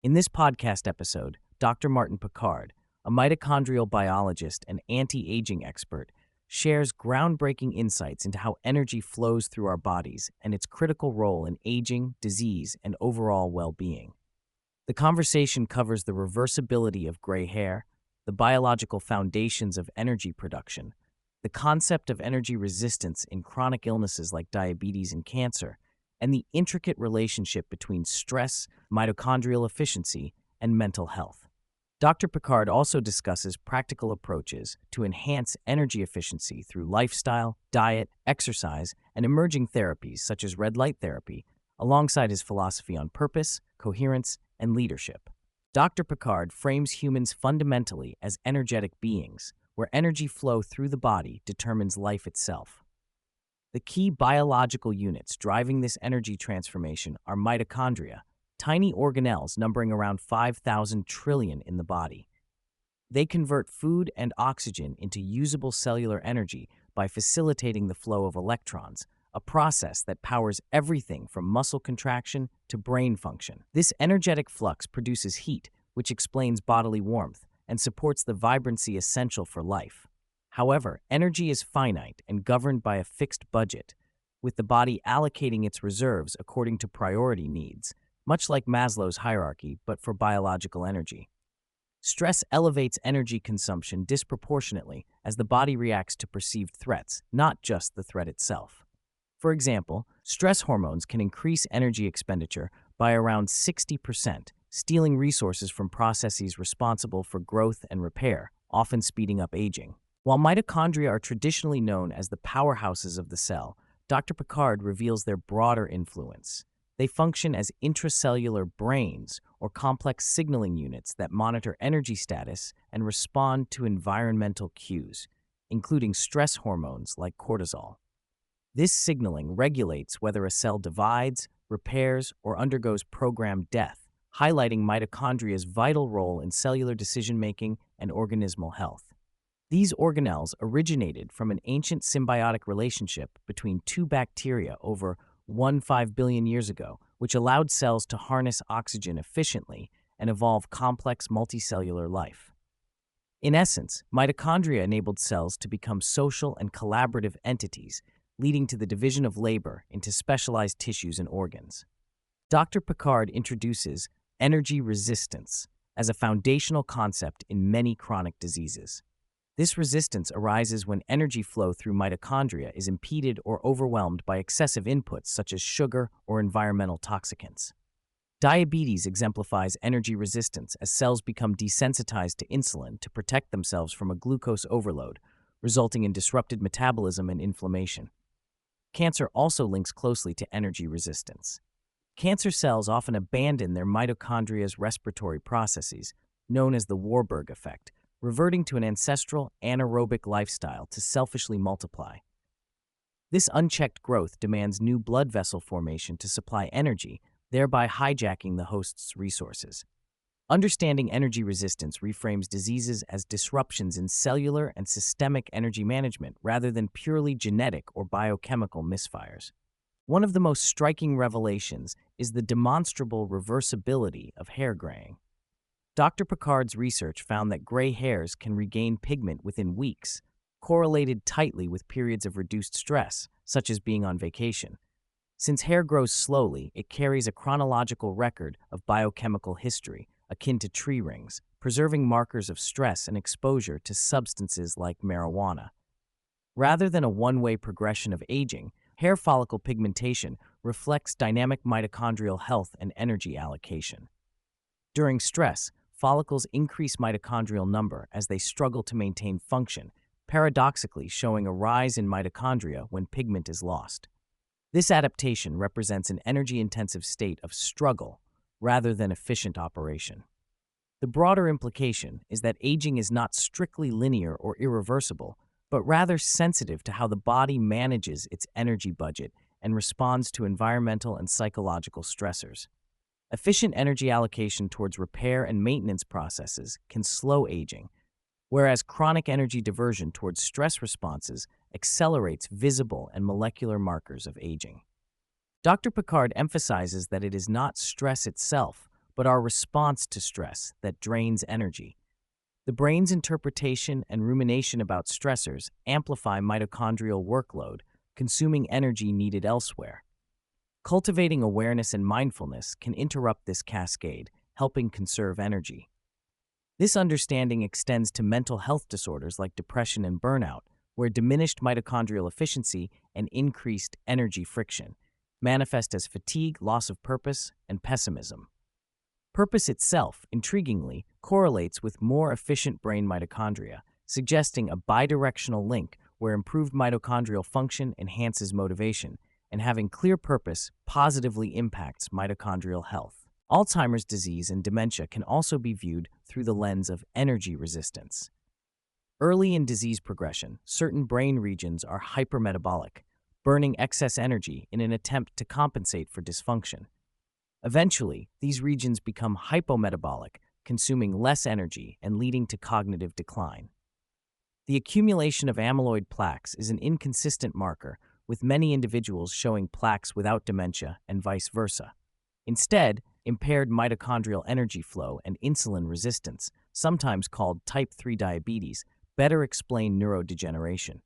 In this podcast episode, Dr. Martin Picard, a mitochondrial biologist and anti-aging expert, shares groundbreaking insights into how energy flows through our bodies and its critical role in aging, disease, and overall well-being. The conversation covers the reversibility of gray hair, the biological foundations of energy production, the concept of energy resistance in chronic illnesses like diabetes and cancer, and the intricate relationship between stress, mitochondrial efficiency, and mental health. Dr. Picard also discusses practical approaches to enhance energy efficiency through lifestyle, diet, exercise, and emerging therapies such as red light therapy, alongside his philosophy on purpose, coherence, and leadership. Dr. Picard frames humans fundamentally as energetic beings, where energy flow through the body determines life itself. The key biological units driving this energy transformation are mitochondria, tiny organelles numbering around 5,000 trillion in the body. They convert food and oxygen into usable cellular energy by facilitating the flow of electrons, a process that powers everything from muscle contraction to brain function. This energetic flux produces heat, which explains bodily warmth and supports the vibrancy essential for life. However, energy is finite and governed by a fixed budget, with the body allocating its reserves according to priority needs, much like Maslow's hierarchy, but for biological energy. Stress elevates energy consumption disproportionately as the body reacts to perceived threats, not just the threat itself. For example, stress hormones can increase energy expenditure by around 60%, stealing resources from processes responsible for growth and repair, often speeding up aging. While mitochondria are traditionally known as the powerhouses of the cell, Dr. Picard reveals their broader influence. They function as intracellular brains, or complex signaling units that monitor energy status and respond to environmental cues, including stress hormones like cortisol. This signaling regulates whether a cell divides, repairs, or undergoes programmed death, highlighting mitochondria's vital role in cellular decision-making and organismal health. These organelles originated from an ancient symbiotic relationship between two bacteria over 1.5 billion years ago, which allowed cells to harness oxygen efficiently and evolve complex multicellular life. In essence, mitochondria enabled cells to become social and collaborative entities, leading to the division of labor into specialized tissues and organs. Dr. Picard introduces energy resistance as a foundational concept in many chronic diseases. This resistance arises when energy flow through mitochondria is impeded or overwhelmed by excessive inputs such as sugar or environmental toxicants. Diabetes exemplifies energy resistance as cells become desensitized to insulin to protect themselves from a glucose overload, resulting in disrupted metabolism and inflammation. Cancer also links closely to energy resistance. Cancer cells often abandon their mitochondria's respiratory processes, known as the Warburg effect, reverting to an ancestral anaerobic lifestyle to selfishly multiply. This unchecked growth demands new blood vessel formation to supply energy, thereby hijacking the host's resources. Understanding energy resistance reframes diseases as disruptions in cellular and systemic energy management rather than purely genetic or biochemical misfires. One of the most striking revelations is the demonstrable reversibility of hair graying. Dr. Picard's research found that gray hairs can regain pigment within weeks, correlated tightly with periods of reduced stress, such as being on vacation. Since hair grows slowly, it carries a chronological record of biochemical history, akin to tree rings, preserving markers of stress and exposure to substances like marijuana. Rather than a one-way progression of aging, hair follicle pigmentation reflects dynamic mitochondrial health and energy allocation. During stress, follicles increase mitochondrial number as they struggle to maintain function, paradoxically showing a rise in mitochondria when pigment is lost. This adaptation represents an energy-intensive state of struggle rather than efficient operation. The broader implication is that aging is not strictly linear or irreversible, but rather sensitive to how the body manages its energy budget and responds to environmental and psychological stressors. Efficient energy allocation towards repair and maintenance processes can slow aging, whereas chronic energy diversion towards stress responses accelerates visible and molecular markers of aging. Dr. Picard emphasizes that it is not stress itself, but our response to stress that drains energy. The brain's interpretation and rumination about stressors amplify mitochondrial workload, consuming energy needed elsewhere. Cultivating awareness and mindfulness can interrupt this cascade, helping conserve energy. This understanding extends to mental health disorders like depression and burnout, where diminished mitochondrial efficiency and increased energy friction manifest as fatigue, loss of purpose, and pessimism. Purpose itself, intriguingly, correlates with more efficient brain mitochondria, suggesting a bidirectional link where improved mitochondrial function enhances motivation, and having clear purpose positively impacts mitochondrial health. Alzheimer's disease and dementia can also be viewed through the lens of energy resistance. Early in disease progression, certain brain regions are hypermetabolic, burning excess energy in an attempt to compensate for dysfunction. Eventually, these regions become hypometabolic, consuming less energy and leading to cognitive decline. The accumulation of amyloid plaques is an inconsistent marker, with many individuals showing plaques without dementia and vice versa. Instead, impaired mitochondrial energy flow and insulin resistance, sometimes called type 3 diabetes, better explain neurodegeneration.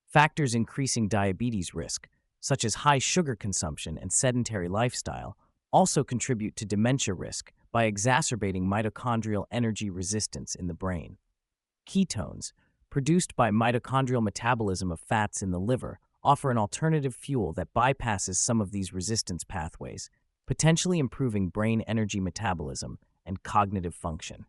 Factors increasing diabetes risk, such as high sugar consumption and sedentary lifestyle, also contribute to dementia risk by exacerbating mitochondrial energy resistance in the brain. Ketones, produced by mitochondrial metabolism of fats in the liver, offer an alternative fuel that bypasses some of these resistance pathways, potentially improving brain energy metabolism and cognitive function.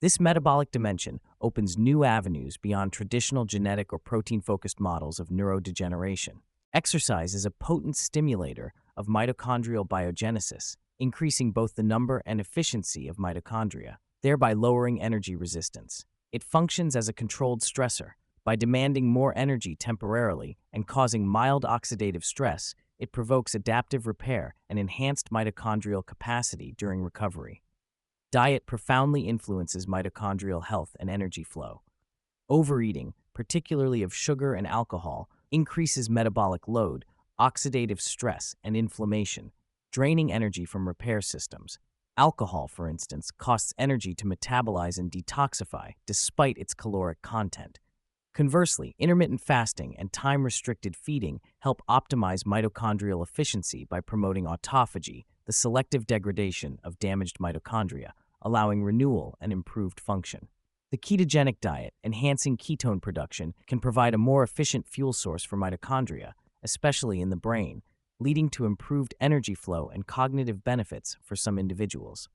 This metabolic dimension opens new avenues beyond traditional genetic or protein-focused models of neurodegeneration. Exercise is a potent stimulator of mitochondrial biogenesis, increasing both the number and efficiency of mitochondria, thereby lowering energy resistance. It functions as a controlled stressor. By demanding more energy temporarily and causing mild oxidative stress, it provokes adaptive repair and enhanced mitochondrial capacity during recovery. Diet profoundly influences mitochondrial health and energy flow. Overeating, particularly of sugar and alcohol, increases metabolic load, oxidative stress, and inflammation, draining energy from repair systems. Alcohol, for instance, costs energy to metabolize and detoxify despite its caloric content. Conversely, intermittent fasting and time-restricted feeding help optimize mitochondrial efficiency by promoting autophagy, the selective degradation of damaged mitochondria, allowing renewal and improved function. The ketogenic diet, enhancing ketone production, can provide a more efficient fuel source for mitochondria, especially in the brain, leading to improved energy flow and cognitive benefits for some individuals.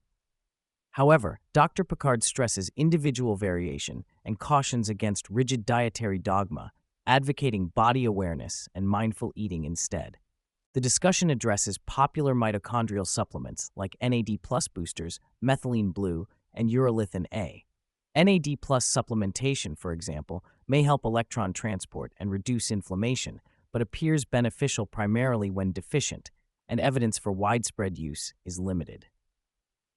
However, Dr. Picard stresses individual variation and cautions against rigid dietary dogma, advocating body awareness and mindful eating instead. The discussion addresses popular mitochondrial supplements like NAD+ boosters, methylene blue, and urolithin A. NAD+ supplementation, for example, may help electron transport and reduce inflammation, but appears beneficial primarily when deficient, and evidence for widespread use is limited.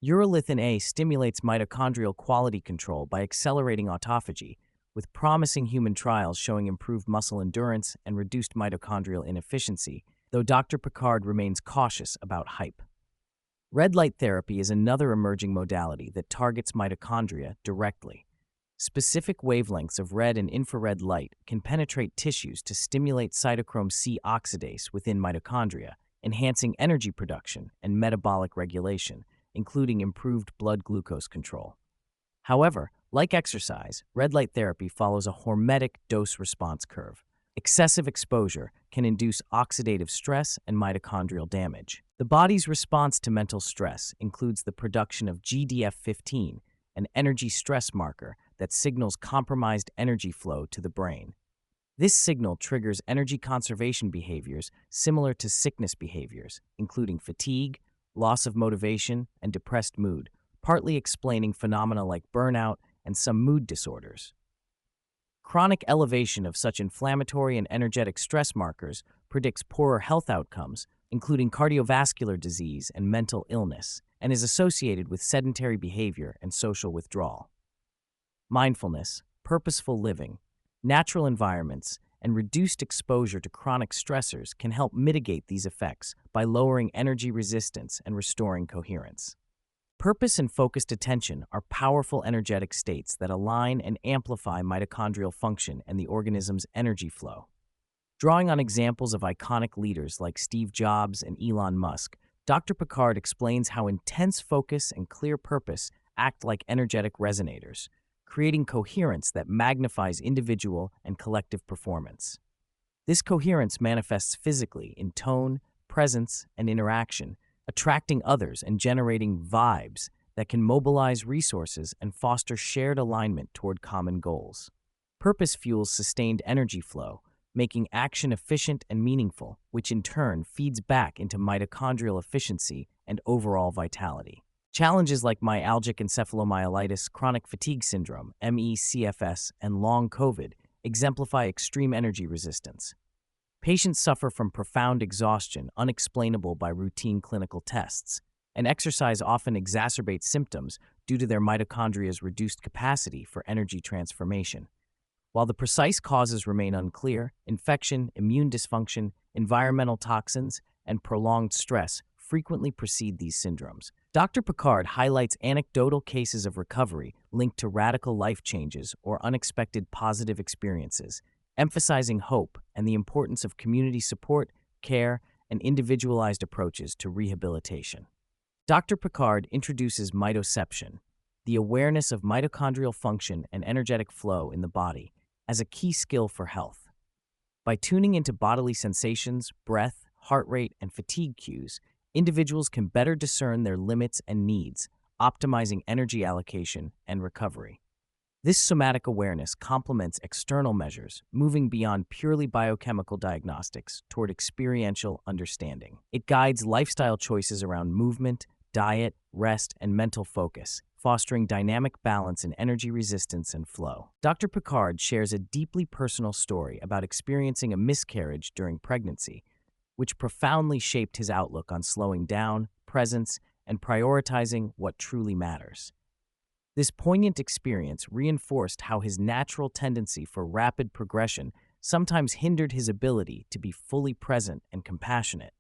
Urolithin A stimulates mitochondrial quality control by accelerating autophagy, with promising human trials showing improved muscle endurance and reduced mitochondrial inefficiency, though Dr. Picard remains cautious about hype. Red light therapy is another emerging modality that targets mitochondria directly. Specific wavelengths of red and infrared light can penetrate tissues to stimulate cytochrome C oxidase within mitochondria, enhancing energy production and metabolic regulation, including improved blood glucose control. However, like exercise, red light therapy follows a hormetic dose-response curve. Excessive exposure can induce oxidative stress and mitochondrial damage. The body's response to mental stress includes the production of GDF-15, an energy stress marker that signals compromised energy flow to the brain. This signal triggers energy conservation behaviors similar to sickness behaviors, including fatigue, loss of motivation, and depressed mood, partly explaining phenomena like burnout and some mood disorders. Chronic elevation of such inflammatory and energetic stress markers predicts poorer health outcomes, including cardiovascular disease and mental illness, and is associated with sedentary behavior and social withdrawal. Mindfulness, purposeful living, natural environments, and reduced exposure to chronic stressors can help mitigate these effects by lowering energy resistance and restoring coherence. Purpose and focused attention are powerful energetic states that align and amplify mitochondrial function and the organism's energy flow. Drawing on examples of iconic leaders like Steve Jobs and Elon Musk, Dr. Picard explains how intense focus and clear purpose act like energetic resonators, creating coherence that magnifies individual and collective performance. This coherence manifests physically in tone, presence, and interaction, attracting others and generating vibes that can mobilize resources and foster shared alignment toward common goals. Purpose fuels sustained energy flow, making action efficient and meaningful, which in turn feeds back into mitochondrial efficiency and overall vitality. Challenges like myalgic encephalomyelitis, chronic fatigue syndrome, ME/CFS, and long COVID exemplify extreme energy resistance. Patients suffer from profound exhaustion unexplainable by routine clinical tests, and exercise often exacerbates symptoms due to their mitochondria's reduced capacity for energy transformation. While the precise causes remain unclear, infection, immune dysfunction, environmental toxins, and prolonged stress frequently precede these syndromes. Dr. Picard highlights anecdotal cases of recovery linked to radical life changes or unexpected positive experiences, emphasizing hope and the importance of community support, care, and individualized approaches to rehabilitation. Dr. Picard introduces Mitoception, the awareness of mitochondrial function and energetic flow in the body, as a key skill for health. By tuning into bodily sensations, breath, heart rate, and fatigue cues, individuals can better discern their limits and needs, optimizing energy allocation and recovery. This somatic awareness complements external measures, moving beyond purely biochemical diagnostics toward experiential understanding. It guides lifestyle choices around movement, diet, rest, and mental focus, fostering dynamic balance in energy resistance and flow. Dr. Picard shares a deeply personal story about experiencing a miscarriage during pregnancy, which profoundly shaped his outlook on slowing down, presence, and prioritizing what truly matters. This poignant experience reinforced how his natural tendency for rapid progression sometimes hindered his ability to be fully present and compassionate.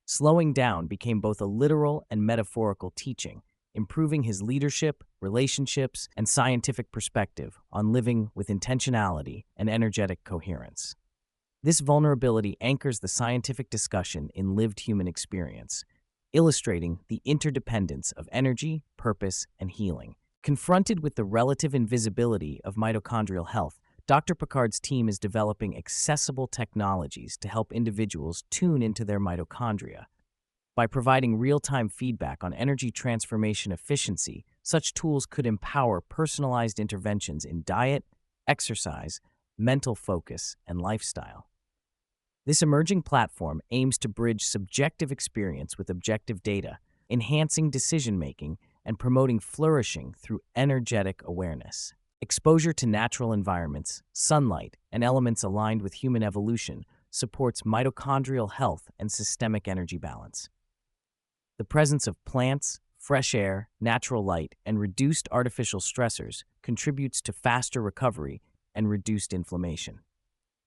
Slowing down became both a literal and metaphorical teaching, improving his leadership, relationships, and scientific perspective on living with intentionality and energetic coherence. This vulnerability anchors the scientific discussion in lived human experience, illustrating the interdependence of energy, purpose, and healing. Confronted with the relative invisibility of mitochondrial health, Dr. Picard's team is developing accessible technologies to help individuals tune into their mitochondria. By providing real-time feedback on energy transformation efficiency, such tools could empower personalized interventions in diet, exercise, mental focus, and lifestyle. This emerging platform aims to bridge subjective experience with objective data, enhancing decision-making and promoting flourishing through energetic awareness. Exposure to natural environments, sunlight, and elements aligned with human evolution supports mitochondrial health and systemic energy balance. The presence of plants, fresh air, natural light, and reduced artificial stressors contributes to faster recovery and reduced inflammation.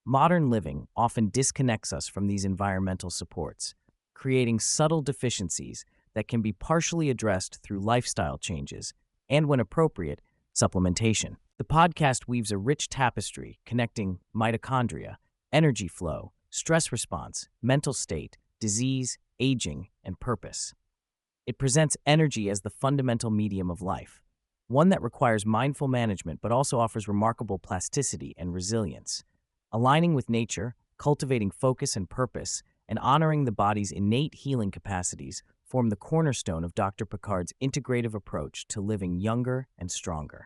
Modern living often disconnects us from these environmental supports, creating subtle deficiencies that can be partially addressed through lifestyle changes and, when appropriate, supplementation. The podcast weaves a rich tapestry connecting mitochondria, energy flow, stress response, mental state, disease, aging, and purpose. It presents energy as the fundamental medium of life, one that requires mindful management but also offers remarkable plasticity and resilience. Aligning with nature, cultivating focus and purpose, and honoring the body's innate healing capacities form the cornerstone of Dr. Picard's integrative approach to living younger and stronger.